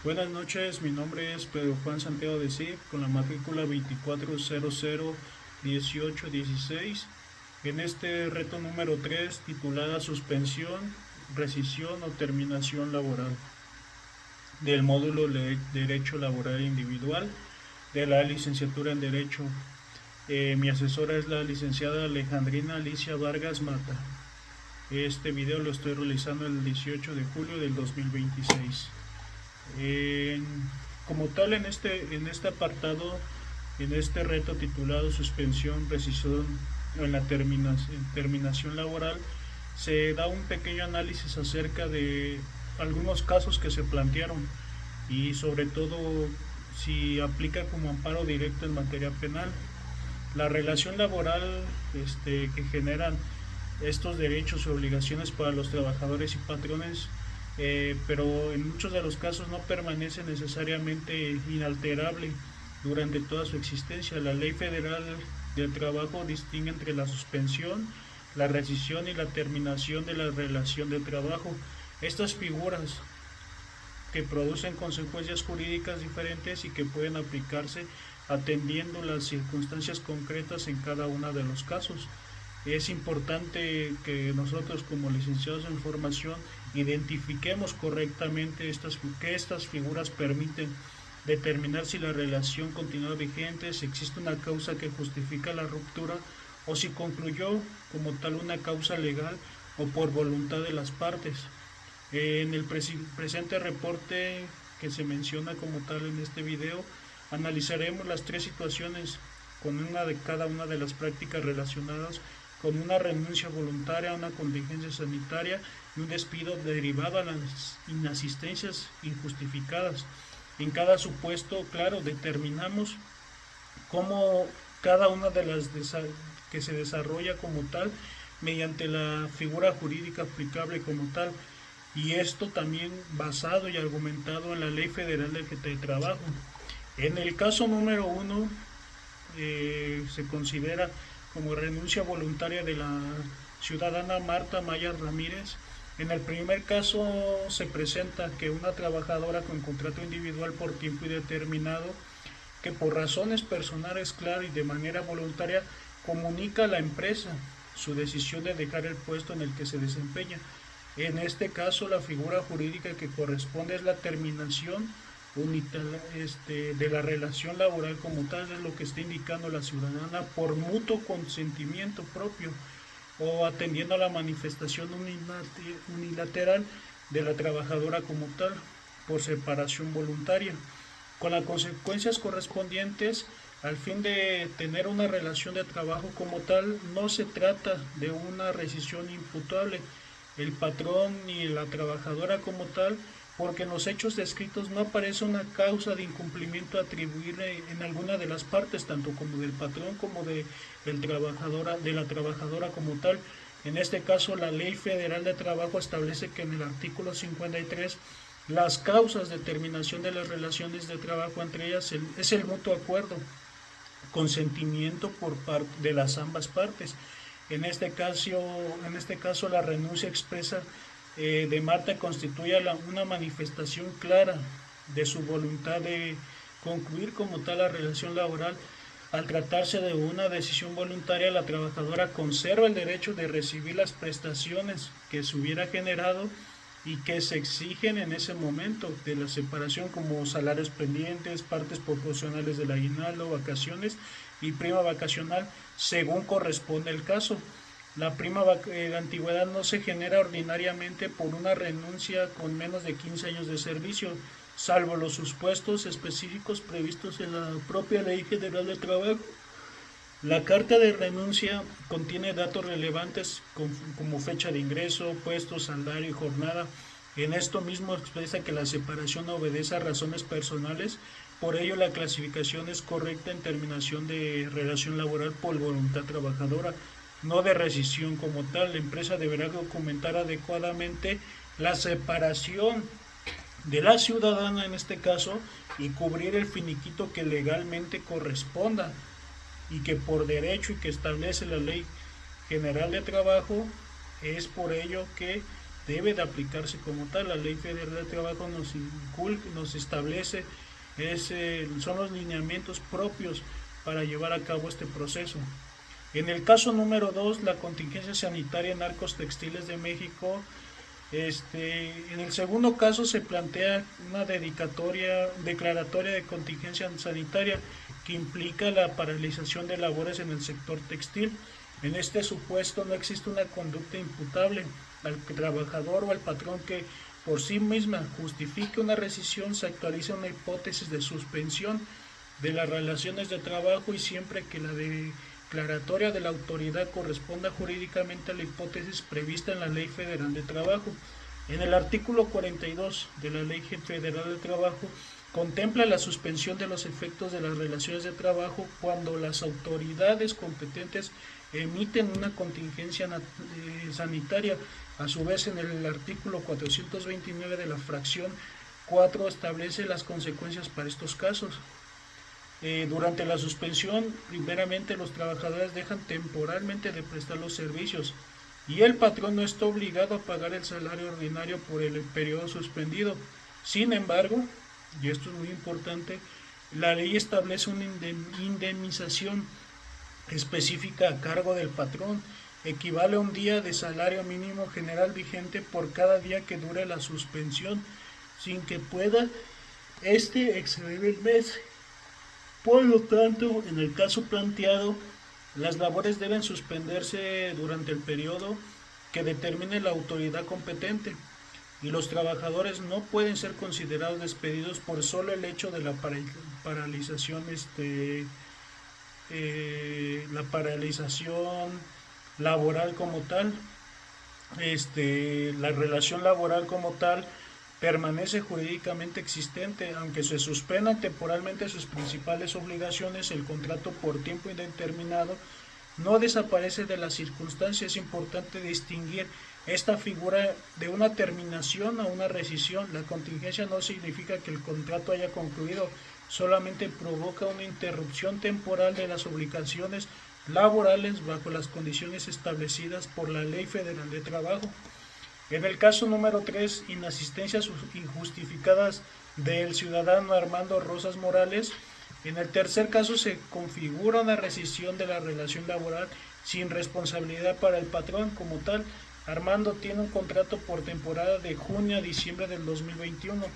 Buenas noches, mi nombre es Pedro Juan Santiago de Cid, con la matrícula 24001816. En este reto número 3, titulada Suspensión, Rescisión o Terminación Laboral, del módulo Derecho Laboral Individual de la licenciatura en Derecho. Mi asesora es la licenciada Alejandrina Alicia Vargas Mata. Este video lo estoy realizando el 18 de julio del 2026. Como tal, en este apartado, en este reto titulado Suspensión, Rescisión en la terminación laboral, se da un pequeño análisis acerca de algunos casos que se plantearon y sobre todo si aplica como amparo directo en materia penal. La relación laboral que generan estos derechos y obligaciones para los trabajadores y patrones, pero en muchos de los casos no permanece necesariamente inalterable durante toda su existencia. La Ley Federal del Trabajo distingue entre la suspensión, la rescisión y la terminación de la relación de trabajo. Estas figuras que producen consecuencias jurídicas diferentes y que pueden aplicarse atendiendo las circunstancias concretas en cada uno de los casos. Es importante que nosotros como licenciados en formación identifiquemos correctamente que estas figuras permiten determinar si la relación continúa vigente, si existe una causa que justifica la ruptura o si concluyó como tal una causa legal o por voluntad de las partes. En el presente reporte que se menciona como tal en este video, analizaremos las tres situaciones con una de cada una de las prácticas relacionadas con una renuncia voluntaria, una contingencia sanitaria y un despido derivado a las inasistencias injustificadas. En cada supuesto, claro, determinamos cómo cada una de las que se desarrolla como tal mediante la figura jurídica aplicable como tal, y esto también basado y argumentado en la Ley Federal de Trabajo. En el caso número 1 se considera como renuncia voluntaria de la ciudadana Marta Maya Ramírez. En el primer caso se presenta que una trabajadora con contrato individual por tiempo indeterminado, que por razones personales, claro, y de manera voluntaria, comunica a la empresa su decisión de dejar el puesto en el que se desempeña. En este caso, la figura jurídica que corresponde es la terminación de la relación laboral como tal, es lo que está indicando la ciudadana por mutuo consentimiento propio o atendiendo a la manifestación unilateral de la trabajadora como tal por separación voluntaria, con las consecuencias correspondientes. Al fin de tener una relación de trabajo como tal, no se trata de una rescisión imputable el patrón ni la trabajadora como tal, porque en los hechos descritos no aparece una causa de incumplimiento atribuible en alguna de las partes, tanto como del patrón como de la trabajadora como tal. En este caso, la Ley Federal de Trabajo establece que en el artículo 53 las causas de terminación de las relaciones de trabajo entre ellas es el mutuo acuerdo, consentimiento por parte de las ambas partes. En este caso la renuncia expresa de Marta constituye una manifestación clara de su voluntad de concluir como tal la relación laboral. Al tratarse de una decisión voluntaria, la trabajadora conserva el derecho de recibir las prestaciones que se hubiera generado y que se exigen en ese momento de la separación, como salarios pendientes, partes proporcionales del aguinaldo, vacaciones y prima vacacional, según corresponde el caso. La prima de antigüedad no se genera ordinariamente por una renuncia con menos de 15 años de servicio, salvo los supuestos específicos previstos en la propia Ley Federal de Trabajo. La carta de renuncia contiene datos relevantes como fecha de ingreso, puesto, salario y jornada. En esto mismo expresa que la separación obedece a razones personales, por ello la clasificación es correcta en terminación de relación laboral por voluntad trabajadora, no de rescisión como tal. La empresa deberá documentar adecuadamente la separación de la ciudadana en este caso y cubrir el finiquito que legalmente corresponda y que por derecho y que establece la Ley General de Trabajo. Es por ello que debe de aplicarse como tal. La Ley Federal del Trabajo nos establece son los lineamientos propios para llevar a cabo este proceso. En el caso número 2, la contingencia sanitaria en Arcos Textiles de México. En el segundo caso se plantea una declaratoria de contingencia sanitaria que implica la paralización de labores en el sector textil. En este supuesto no existe una conducta imputable al trabajador o al patrón que por sí misma justifique una rescisión. Se actualiza una hipótesis de suspensión de las relaciones de trabajo y siempre que la declaratoria de la autoridad corresponda jurídicamente a la hipótesis prevista en la Ley Federal de Trabajo. En el artículo 42 de la Ley Federal de Trabajo contempla la suspensión de los efectos de las relaciones de trabajo cuando las autoridades competentes emiten una contingencia sanitaria. A su vez, en el artículo 429 de la fracción 4 establece las consecuencias para estos casos. Durante la suspensión, primeramente los trabajadores dejan temporalmente de prestar los servicios y el patrón no está obligado a pagar el salario ordinario por el periodo suspendido. Sin embargo, y esto es muy importante, la ley establece una indemnización específica a cargo del patrón, equivale a un día de salario mínimo general vigente por cada día que dure la suspensión, sin que pueda exceder el mes. Por lo tanto, en el caso planteado, las labores deben suspenderse durante el periodo que determine la autoridad competente y los trabajadores no pueden ser considerados despedidos por solo el hecho de la paralización laboral como tal. La relación laboral como tal permanece jurídicamente existente, aunque se suspendan temporalmente sus principales obligaciones. El contrato por tiempo indeterminado no desaparece de las circunstancias. Es importante distinguir esta figura de una terminación a una rescisión. La contingencia no significa que el contrato haya concluido, solamente provoca una interrupción temporal de las obligaciones laborales bajo las condiciones establecidas por la Ley Federal de Trabajo. En el caso número 3, inasistencias injustificadas del ciudadano Armando Rosas Morales. En el tercer caso se configura una rescisión de la relación laboral sin responsabilidad para el patrón como tal. Armando tiene un contrato por temporada de junio a diciembre del 2021,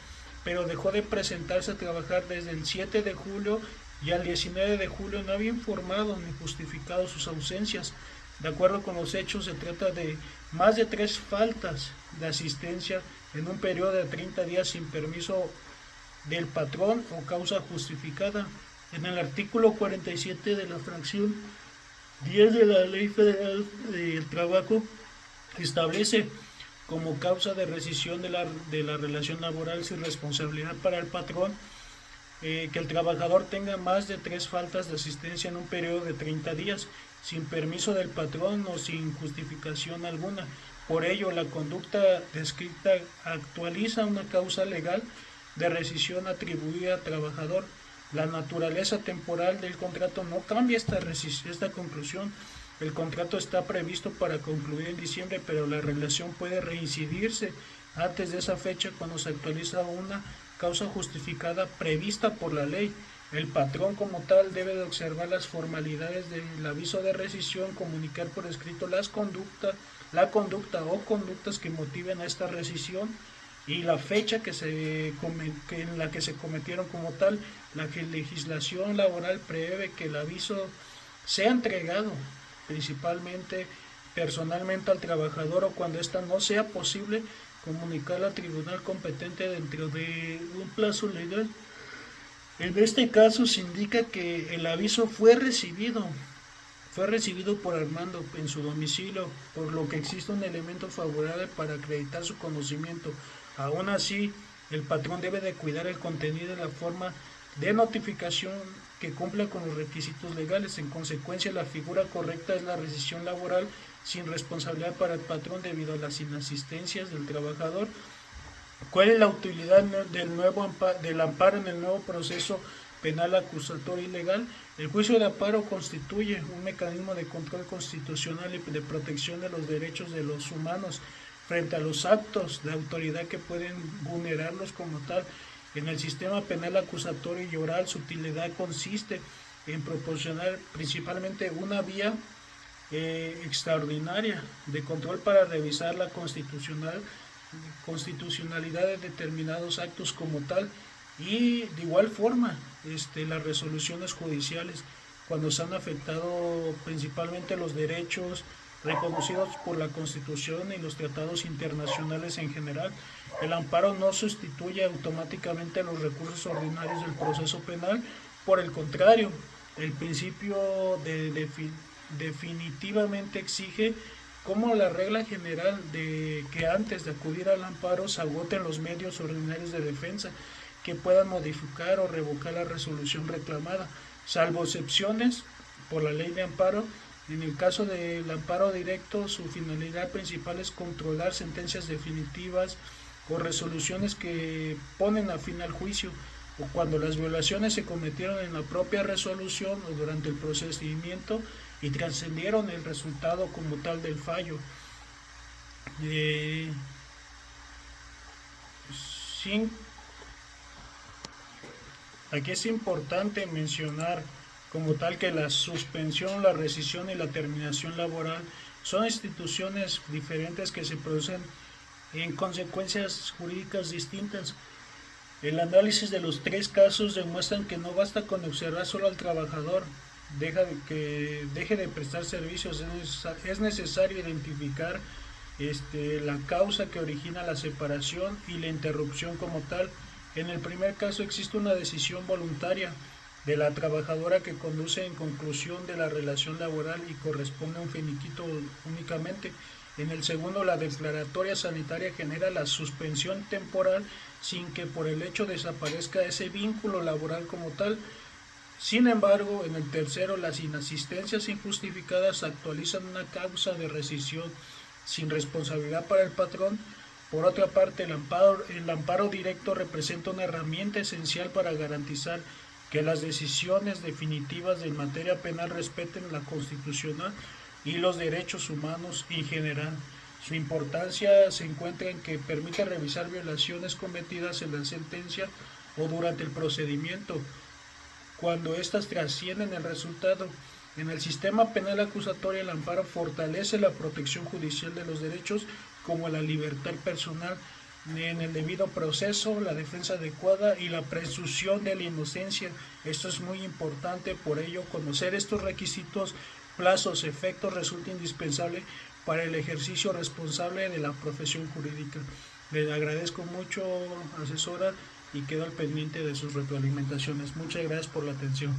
pero dejó de presentarse a trabajar desde el 7 de julio y al 19 de julio no había informado ni justificado sus ausencias. De acuerdo con los hechos, se trata de más de 3 faltas de asistencia en un periodo de 30 días sin permiso del patrón o causa justificada. En el artículo 47 de la fracción 10 de la Ley Federal del Trabajo establece como causa de rescisión de la relación laboral sin responsabilidad para el patrón que el trabajador tenga más de 3 faltas de asistencia en un periodo de 30 días sin permiso del patrón o sin justificación alguna. Por ello, la conducta descrita actualiza una causa legal de rescisión atribuida al trabajador. La naturaleza temporal del contrato no cambia esta conclusión. El contrato está previsto para concluir en diciembre, pero la relación puede reincidirse antes de esa fecha cuando se actualiza una causa justificada prevista por la ley. El patrón como tal debe de observar las formalidades del aviso de rescisión, comunicar por escrito la conducta o conductas que motiven a esta rescisión y la fecha en la que se cometieron como tal. La legislación laboral prevé que el aviso sea entregado principalmente personalmente al trabajador o cuando ésta no sea posible, comunicarlo al tribunal competente dentro de un plazo legal. En este caso se indica que el aviso fue recibido por Armando en su domicilio, por lo que existe un elemento favorable para acreditar su conocimiento. Aún así, el patrón debe de cuidar el contenido y la forma de notificación que cumpla con los requisitos legales. En consecuencia, la figura correcta es la rescisión laboral sin responsabilidad para el patrón debido a las inasistencias del trabajador. ¿Cuál es la utilidad del amparo en el nuevo proceso penal acusatorio y legal? El juicio de amparo constituye un mecanismo de control constitucional y de protección de los derechos de los humanos frente a los actos de autoridad que pueden vulnerarlos como tal. En el sistema penal acusatorio y oral, su utilidad consiste en proporcionar principalmente una vía extraordinaria de control para revisar la constitucionalidad de determinados actos como tal, y de igual forma las resoluciones judiciales cuando se han afectado principalmente los derechos reconocidos por la Constitución y los tratados internacionales en general. El amparo no sustituye automáticamente los recursos ordinarios del proceso penal, por el contrario, el principio definitivamente exige como la regla general de que antes de acudir al amparo se agoten los medios ordinarios de defensa que puedan modificar o revocar la resolución reclamada, salvo excepciones por la ley de amparo. En el caso del amparo directo, su finalidad principal es controlar sentencias definitivas o resoluciones que ponen a fin al juicio, o cuando las violaciones se cometieron en la propia resolución o durante el procedimiento y trascendieron el resultado como tal del fallo. Aquí es importante mencionar como tal que la suspensión, la rescisión y la terminación laboral son instituciones diferentes que se producen en consecuencias jurídicas distintas. El análisis de los tres casos demuestran que no basta con observar solo al trabajador que deje de prestar servicios, es necesario identificar la causa que origina la separación y la interrupción como tal. En el primer caso existe una decisión voluntaria de la trabajadora que conduce en conclusión de la relación laboral y corresponde a un finiquito únicamente. En el segundo, la declaratoria sanitaria genera la suspensión temporal sin que por el hecho desaparezca ese vínculo laboral como tal. Sin embargo, en el tercero, las inasistencias injustificadas actualizan una causa de rescisión sin responsabilidad para el patrón. Por otra parte, el amparo directo representa una herramienta esencial para garantizar que las decisiones definitivas en materia penal respeten la Constitución y los derechos humanos en general. Su importancia se encuentra en que permite revisar violaciones cometidas en la sentencia o durante el procedimiento, cuando éstas trascienden el resultado. En el sistema penal acusatorio, el amparo fortalece la protección judicial de los derechos como la libertad personal en el debido proceso, la defensa adecuada y la presunción de la inocencia. Esto es muy importante, por ello conocer estos requisitos, plazos, efectos resulta indispensable para el ejercicio responsable de la profesión jurídica. Le agradezco mucho, asesora, y quedo al pendiente de sus retroalimentaciones. Muchas gracias por la atención.